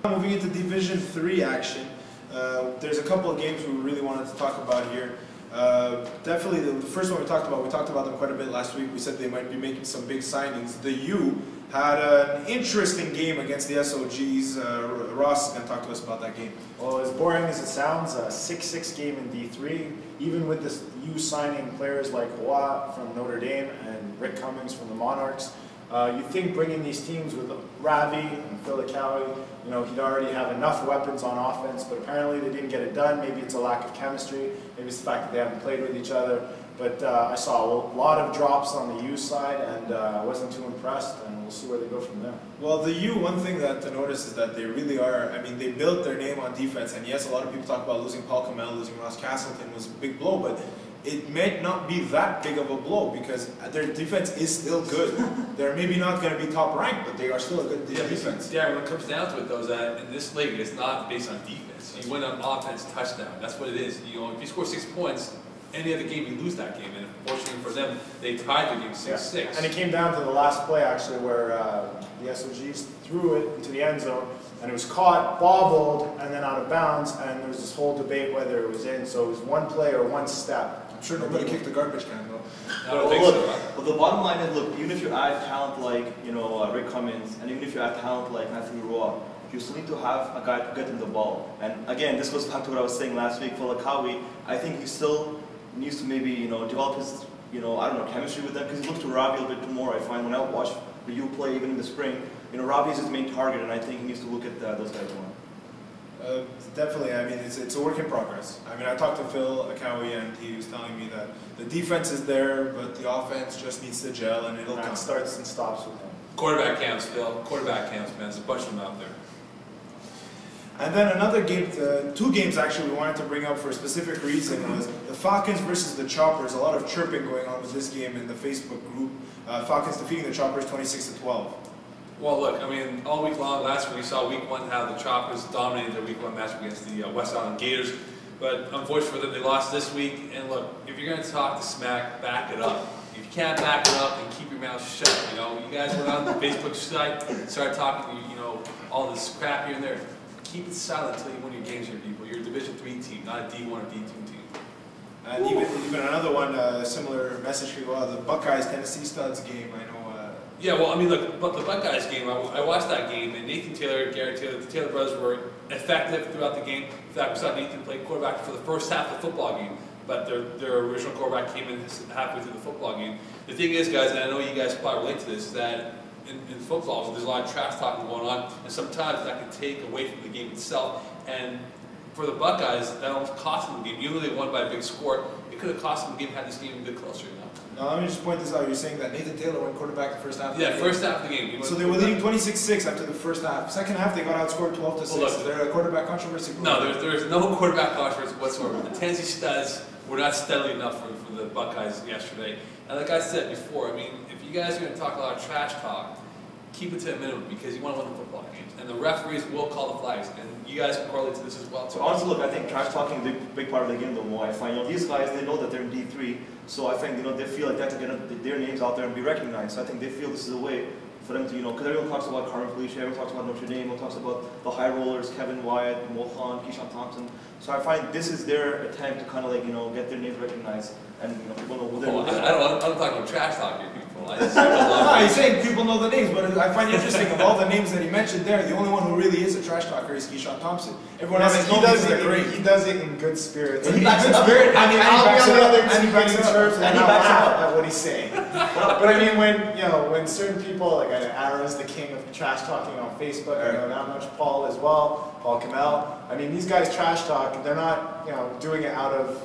Moving into Division 3 action, there's a couple of games we really wanted to talk about here. Definitely the first one we talked about them quite a bit last week. We said they might be making some big signings. The U had an interesting game against the SOGs. Ross is going to talk to us about that game. Well, as boring as it sounds, a 6-6 game in D3, even with this U signing players like Hoa from Notre Dame and Rick Cummings from the Monarchs, you think bringing these teams with Ravi and Phil Cowie, you know, he'd already have enough weapons on offense, but apparently they didn't get it done. Maybe it's a lack of chemistry. Maybe it's the fact that they haven't played with each other. But I saw a lot of drops on the U side, and I wasn't too impressed, and we'll see where they go from there. Well, the U, one thing that to notice is that they really are, I mean, they built their name on defense, and yes, a lot of people talk about losing Paul Kamel, losing Ross Castleton was a big blow, but it may not be that big of a blow because their defense is still good. They're maybe not going to be top ranked, but they are still a good defense. Yeah, when it comes down to it, though, is that in this league, it's not based on defense. You win on offense, touchdown. That's what it is. You know, if you score 6 points, any other game, you lose that game. And unfortunately for them, they tied the game 6-6. Yeah. And it came down to the last play, actually, where the SOGs threw it into the end zone, and it was caught, bobbled, and then out of bounds, and there was this whole debate whether it was in. So it was one play or one step. I'm sure nobody kicked the garbage can, though. But the bottom line is, look, even if you add talent like, you know, Rick Cummings, and even if you add talent like Matthew Roy, you still need to have a guy to get him the ball. And again, this goes back to what I was saying last week for Lakawi. I think he still needs to maybe, you know, develop his, you know, I don't know, chemistry with them, because he looks to Ravi a bit more, I find, when I watch the U play, even in the spring. You know, Ravi is his main target, and I think he needs to look at those guys more. Definitely, I mean, it's a work in progress. I mean, I talked to Phil Cowie, and he was telling me that the defense is there, but the offense just needs to gel, and it'll come. It starts and stops with him. Quarterback camps, Phil. Quarterback camps, man. There's a bunch of them out there. And then another game, two games actually we wanted to bring up for a specific reason was the Falcons versus the Choppers. A lot of chirping going on with this game in the Facebook group. Falcons defeating the Choppers 26-12. Well, look, I mean, all week long, last week we saw week one how the Choppers dominated their week one match against the West Island Gators. But unfortunately for them, they lost this week. And look, if you're going to talk the smack, back it up. If you can't back it up, then keep your mouth shut. You know, you guys went on the Facebook site, started talking, you know, all this crap here and there. Keep it silent until you win your games here, people. You're a Division 3 team, not a D1 or D2 team. And even another one, similar message could go out, the Buckeyes-Tennessee Studs game, I know. Yeah, well, I mean, look, but the Buckeyes game, I watched that game, and Nathan Taylor, Gary Taylor, the Taylor brothers were effective throughout the game. In fact, we saw Nathan play quarterback for the first half of the football game, but their original quarterback came in halfway through the football game. The thing is, guys, and I know you guys probably relate to this, is that in football, there's a lot of trash talking going on, and sometimes that can take away from the game itself. And for the Buckeyes, that almost cost them the game. Even though they won by a big score, it could have cost them the game had this game a bit closer, you know. Now, let me just point this out. You're saying that Nathan Taylor went quarterback the first half of the game? Yeah, first half of the game. So they were leading 26-6 after the first half. Second half, they got outscored 12-6. Well, Is there a quarterback controversy? No, there's no quarterback controversy whatsoever. The Tennessee Studs were not steadily enough for the Buckeyes yesterday. And like I said before, I mean, if you guys are going to talk a lot of trash talk, keep it to a minimum because you want to win the football games. And the referees will call the flags. And you guys can correlate to this as well. So honestly, look, I think trash talking is a big part of the game though more. I find, you know, these guys, they know that they're in D3, so I think, you know, they feel like they have to get their names out there and be recognized. So I think they feel this is a way for them to, you know, because everyone talks about Carmen Felicia, everyone talks about Notre Dame, everyone talks about the high rollers, Kevin Wyatt, Mohan, Keyshawn Thompson. So I find this is their attempt to kind of like, you know, get their names recognized and, you know, people know who they're. I'm talking about trash talk here, people. No, he's saying people know the names, but I find it interesting of all the names that he mentioned there, the only one who really is a trash talker is Keyshawn Thompson. Everyone else he does it in good spirits. And he backs it up. I mean, I'll be on the other and he backs it up. and I'll laugh at what he's saying. But I mean, when certain people, like Aaron's the king of trash talking on Facebook, I know that much, Paul as well, Paul Kamel. I mean, these guys trash talk, they're not, you know, doing it out of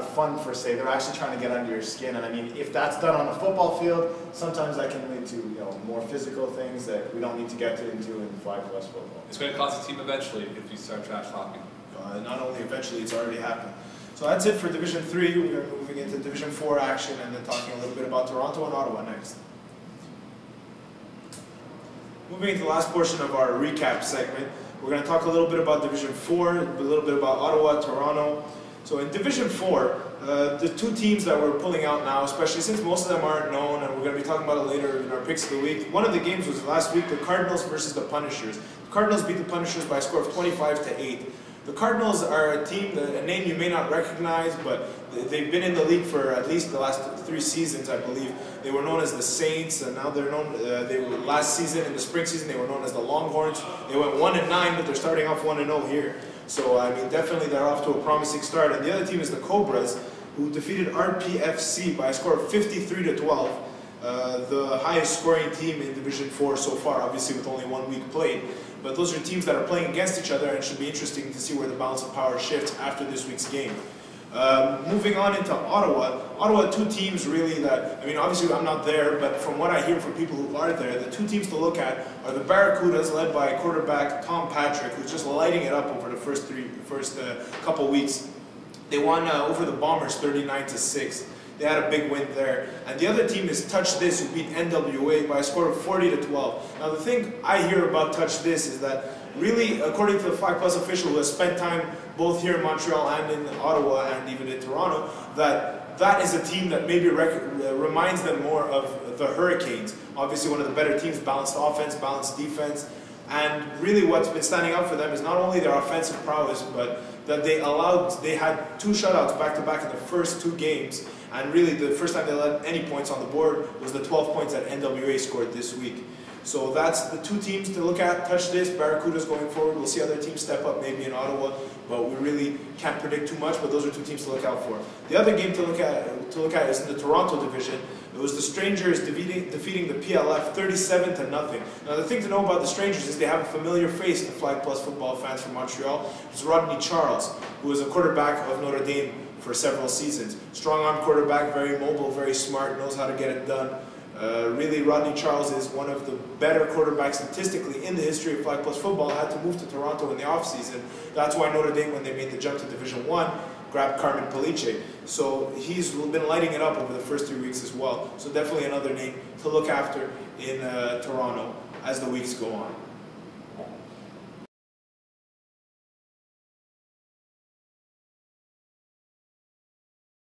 fun per se. They're actually trying to get under your skin. And I mean, if that's done on a football field, sometimes that can lead to, you know, more physical things that we don't need to get into in FlagPlus football. It's going to cost the team eventually if you start trash talking. Not only eventually, it's already happened. So that's it for Division 3. We're moving into Division 4 action and then talking a little bit about Toronto and Ottawa next. Moving into the last portion of our recap segment, we're going to talk a little bit about Division 4, a little bit about Ottawa, Toronto. So in Division 4, The two teams that we're pulling out now, especially since most of them aren't known, and we're going to be talking about it later in our picks of the week. One of the games was last week, the Cardinals versus the Punishers. The Cardinals beat the Punishers by a score of 25-8. The Cardinals are a team, a name you may not recognize, but they've been in the league for at least the last 3 seasons, I believe. They were known as the Saints, and now they're known. Last season, in the spring season, they were known as the Longhorns. They went 1-9, but they're starting off 1-0 here. So I mean, definitely they're off to a promising start. And the other team is the Cobras, who defeated RPFC by a score of 53-12. The highest scoring team in Division 4 so far, obviously with only 1 week played. But those are teams that are playing against each other, and it should be interesting to see where the balance of power shifts after this week's game. Moving on into Ottawa. Ottawa, 2 teams really that, I mean, obviously I'm not there, but from what I hear from people who are there, the 2 teams to look at are the Barracudas, led by quarterback Tom Patrick, who's just lighting it up over the first couple weeks. They won over the Bombers 39-6. They had a big win there. And the other team is Touch This, who beat NWA by a score of 40-12. Now the thing I hear about Touch This is that really, according to the FlagPlus official who has spent time both here in Montreal and in Ottawa and even in Toronto, that is a team that maybe reminds them more of the Hurricanes. Obviously one of the better teams, balanced offense, balanced defense. And really what's been standing out for them is not only their offensive prowess, but that they had 2 shutouts back-to-back in the first 2 games. And really the first time they let any points on the board was the 12 points that NWA scored this week. So that's the 2 teams to look at. Touch This, Barracudas going forward. We'll see other teams step up maybe in Ottawa, but we really can't predict too much, but those are 2 teams to look out for. The other game to look at is in the Toronto division. It was the Strangers defeating the PLF 37-0. Now the thing to know about the Strangers is they have a familiar face to FlagPlus football fans from Montreal. It's Rodney Charles, who was a quarterback of Notre Dame for several seasons. Strong-arm quarterback, very mobile, very smart, knows how to get it done. Really, Rodney Charles is one of the better quarterbacks statistically in the history of FlagPlus football. Had to move to Toronto in the offseason. That's why Notre Dame, when they made the jump to Division 1, grabbed Carmen Palice. So he's been lighting it up over the first 3 weeks as well. So definitely another name to look after in Toronto as the weeks go on.